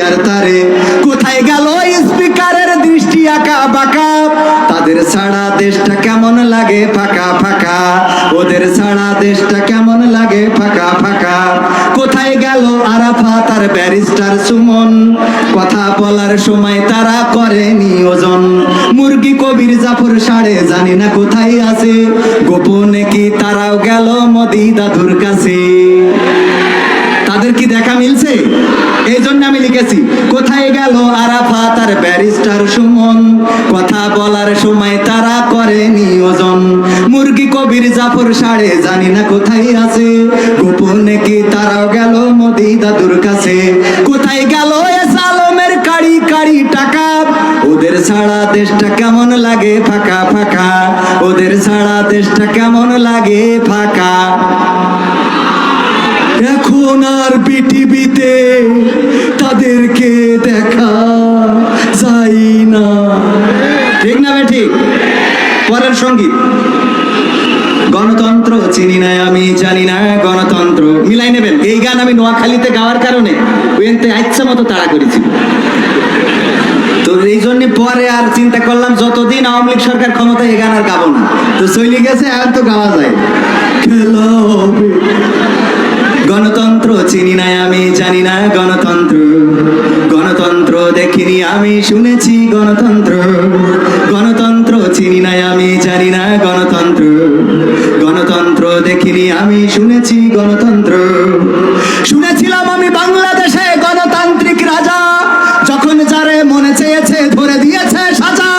আর তারে, কোথায় গেল স্পিকারের দৃষ্টি আঁকা বাঁকা, তাদের ছাড়া দেশটা কেমন লাগে ফাঁকা ফাঁকা, ওদের ছাড়া দেশটা কেমন লাগে ফাঁকা ফাঁকা। কোথায় গেল আরাফাত আর ব্যারিস্টার সুমন, কথা বলার সময় তারা করে নিয়োজন। মুরগি কবির জাফর সাড়ে জানি না কোথায় আছে, গোপনে কি তারাও গেল মোদি দাদুর কাছে। তাদের কি দেখা মিলছে? এই জন্য আমি লিখেছি কোথায় গেল আরাফাত আর ব্যারিস্টার সুমন, কথা বলার সময় তারা করে নিয়োজন। মুরগি কবির জাফর সাড়ে জানি না কোথায় আছে, গোপনে কি তারাও গেল মোদি দাদুর কাছে। কোথায় গেল এস আলমের কাড়ি কাড়ি টাকা, ওদের ছাড়া দেশটা কেমন লাগে ফাঁকা ফাঁকা, ওদের ছাড়া দেশটা কেমন লাগে ফাঁকা। এখন আর পৃথিবীতে তাদেরকে দেখা যায় না, ঠিক না বে ঠিক? পরের সঙ্গীত, গণতন্ত্র চিনি না আমি জানি না গণতন্ত্র, মিলাই নেবেন। এই গান আমি নোয়াখালীতে গাওয়ার কারণে ওইতে ইচ্ছা মতো তাড়া করেছি, তো এই জন্য পরে আর চিন্তা করলাম যতদিন আওয়ামী লীগ সরকার ক্ষমতায় এই গান আর গাবো না, তো চলে গেছে আর তো গাওয়া যায়। খেলা হবে। গণতন্ত্র চিনি না আমি জানি না গণতন্ত্র, গণতন্ত্র দেখিনি আমি শুনেছি গণতন্ত্র, গণতন্ত্র চিনি না আমি জানি না গণতন্ত্র, গণতন্ত্র দেখিনি আমি শুনেছি গণতন্ত্র। শুনেছিলাম আমি বাংলাদেশে গণতান্ত্রিক রাজা, যখন যারে মনে চেয়েছে ধরে দিয়েছে সাজা।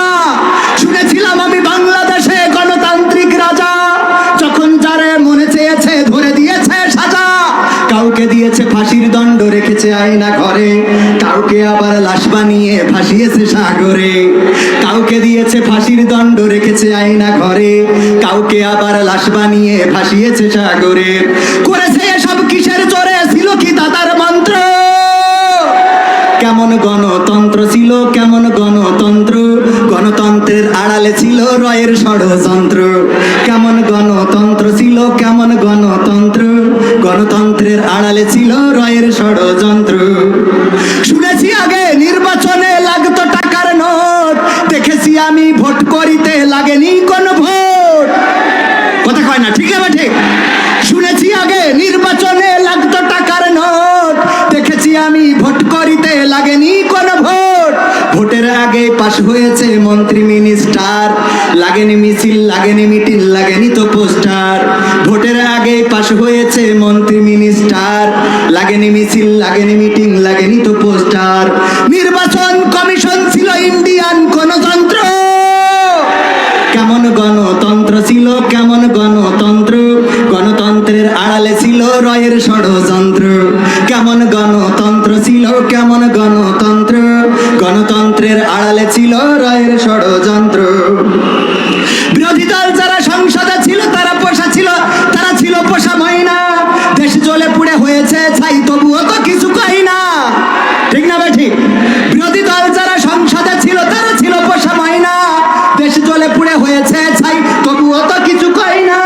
শুনেছিলাম আমি বাংলাদেশে গণতান্ত্রিক রাজা, যখন যারে মনে চেয়েছে ধরে দিয়েছে সাজা। কাউকে দিয়েছে ফাঁসির দণ্ড রেখেছে আয়না ঘরে, কাউকে আবার লাশ বানিয়ে ফাঁসিয়েছে সাগরে। কাউকে দিয়েছে ফাঁসির দণ্ড রেখেছে আয়না ঘরে, কাউকে আবার লাশ বানিয়ে ফাঁসিয়েছে সাগরে। করেছে এসব কিসের জোরে, ছিল কি দাদার মন্ত্র? কেমন গণতন্ত্র ছিল কেমন গণতন্ত্র, গণতন্ত্রের আড়ালে ছিল রয়ের ষড়যন্ত্র। কেমন গণতন্ত্র ছিল কেমন গণতন্ত্র, গণতন্ত্রের আড়ালে ছিল রয়ের ষড়যন্ত্র। শুনেছি আগে নির্বাচনে লাগতো টাকার নোট, দেখেছি আমি ভোট করিতে লাগেনি কোন ভোট। কথা কয় না, ঠিক আছে ঠিক? শুনেছি আগে নির্বাচনে লাগতো টাকার নোট, দেখেছি আমি ভোট করিতে লাগেনি কোন ভোট। ভোটের আগে পাশ হয়েছে মন্ত্রী মিনিস্টার, লাগেনি মিছিল লাগেনি মিটিং লাগেনি তো পোস্টার। ভোটের আগে পাশ হয়েছে মন্ত্রী মিনিস্টার, লাগেনি মিছিল লাগেনি মিটিং লাগেনি তো পোস্টার। নির্বাচন কমিশন ছিল ইন্ডিয়ান গণতন্ত্র, কেমন গণতন্ত্র ছিল কেমন গণতন্ত্র, গণতন্ত্রের আড়ালে ছিল রয়ের ষড়যন্ত্র। কেমন গণতন্ত্র ছিল কেমন গণতন্ত্র, গণতন্ত্রের আড়ালে ছিল রয়ের ষড়যন্ত্র। বিরোধী দল যারা সংসদে ছিল তারা পোষা ছিল, তারা ছিল পোষা ময়না। দেশ জ্বলে পুড়ে হয়েছে ছাই তবুও তো কিছু কই না, ঠিক না ভাই ঠিক? বিরোধী দল যারা সংসদে ছিল তারা ছিল পোষা ময়না, দেশ জ্বলে পুড়ে হয়েছে ছাই তবুও তো কিছু কই না।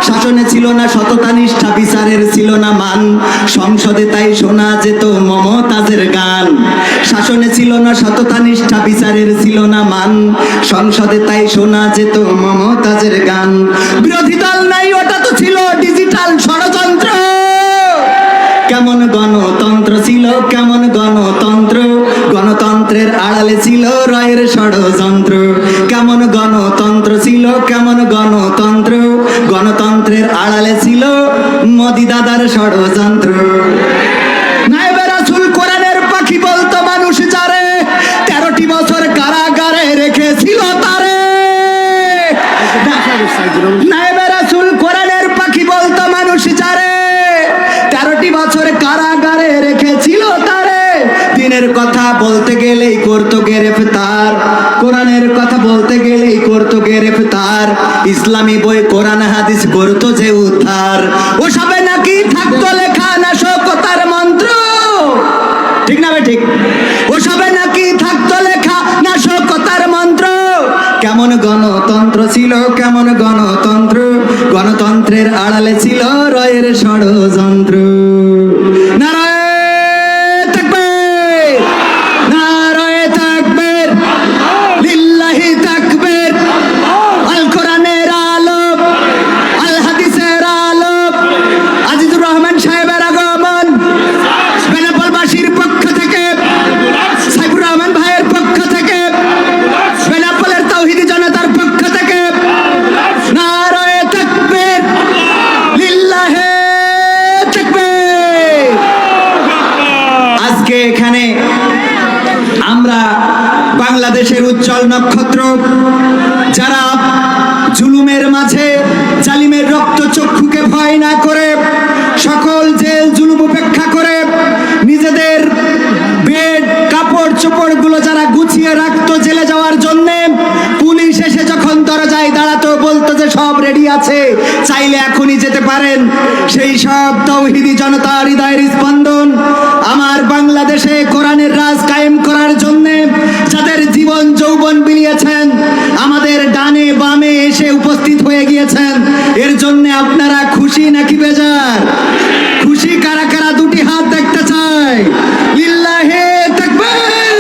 শাসনে ছিল না সততা নিষ্ঠা, বিচারের ছিল না মান, সংসদে তাই শোনা যেত মমতাজের গান। শাসনে ছিল না সততা নিষ্ঠা, বিচারের ছিল না মান, সংসদে তাই শোনা যেত মমতাজের গান। বিরোধী দল নাই ওটা তো ছিল ডিজিটাল ষড়যন্ত্র। কেমন গণতন্ত্র ছিল কেমন গণতন্ত্র, গণতন্ত্রের আড়ালে ছিল রয়ের ষড়যন্ত্র। কেমন গণতন্ত্র ছিল কেমন গণতন্ত্র, গণতন্ত্রের আড়ালে ছিল মোদি দাদার ষড়যন্ত্র। নায়েবে রাসূল কোরআনের পাখি বলতো মানুষ যারে, 13টি বছর কারাগারে রেখেছিল তারে। নায়েবে রাসূল কোরআনের পাখি বলতো মানুষ যারে, 13টি বছর কারাগারে রেখেছিল তারে। দিনের কথা বলতে গেলেই করতো গ্রেফতার, কোরআনের কথা বলতে গেলেই করতো গ্রেফতার। ইসলামী বই কোরআন হাদিস করতো যে উদ্ধার, ওসবে নাকি থাকতো লেখা নাশকতার মন্ত্র, ঠিক না ভাই ঠিক? ওসবে নাকি থাকতো লেখা নাশকতার মন্ত্র। কেমন গণতন্ত্র ছিল কেমন গণতন্ত্র, গণতন্ত্রের আড়ালে ছিল রয়ের ষড়যন্ত্র। নারায়ে তাকবীর। বাংলাদেশের উজ্জ্বল নক্ষত্র, যারা জুলুমের মাঝে জালিমের রক্ত চক্ষুকে ভয় না করে সকল জেল জুলুম উপেক্ষা করে নিজেদের বেড কাপড় চোপড় গুলো যারা গুছিয়ে রাখতো জেলে যাওয়ার জন্য, পুলিশ এসে যখন দরজায় দাঁড়াতো বলতো যে সব রেডি আছে, চাইলে এখনই যেতে পারেন, সেই সব তাওহীদি জনতার হৃদয়ের স্পন্দন আমার বাংলাদেশে কোরআনের রাজ কায়েম করার জন্য যাদের জীবন যৌবন বিলিয়েছেন, আমাদের ডানে বামে এসে উপস্থিত হয়ে গিয়েছেন, এর জন্য আপনারা খুশি নাকি বেজার? খুশি কারা কারা দুটি হাত দেখতে চাই? লিল্লাহে তাকবীর।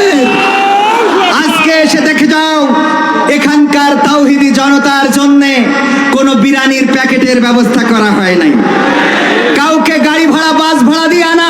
আজকে এসে দেখে যাও এখানকার তাওহীদি জনতার জন্য কোনো বিরিয়ানির প্যাকেটের ব্যবস্থা করা হয় নাই, কাউকে গাড়ি ভাড়া বাস ভাড়া দিয়ে আনা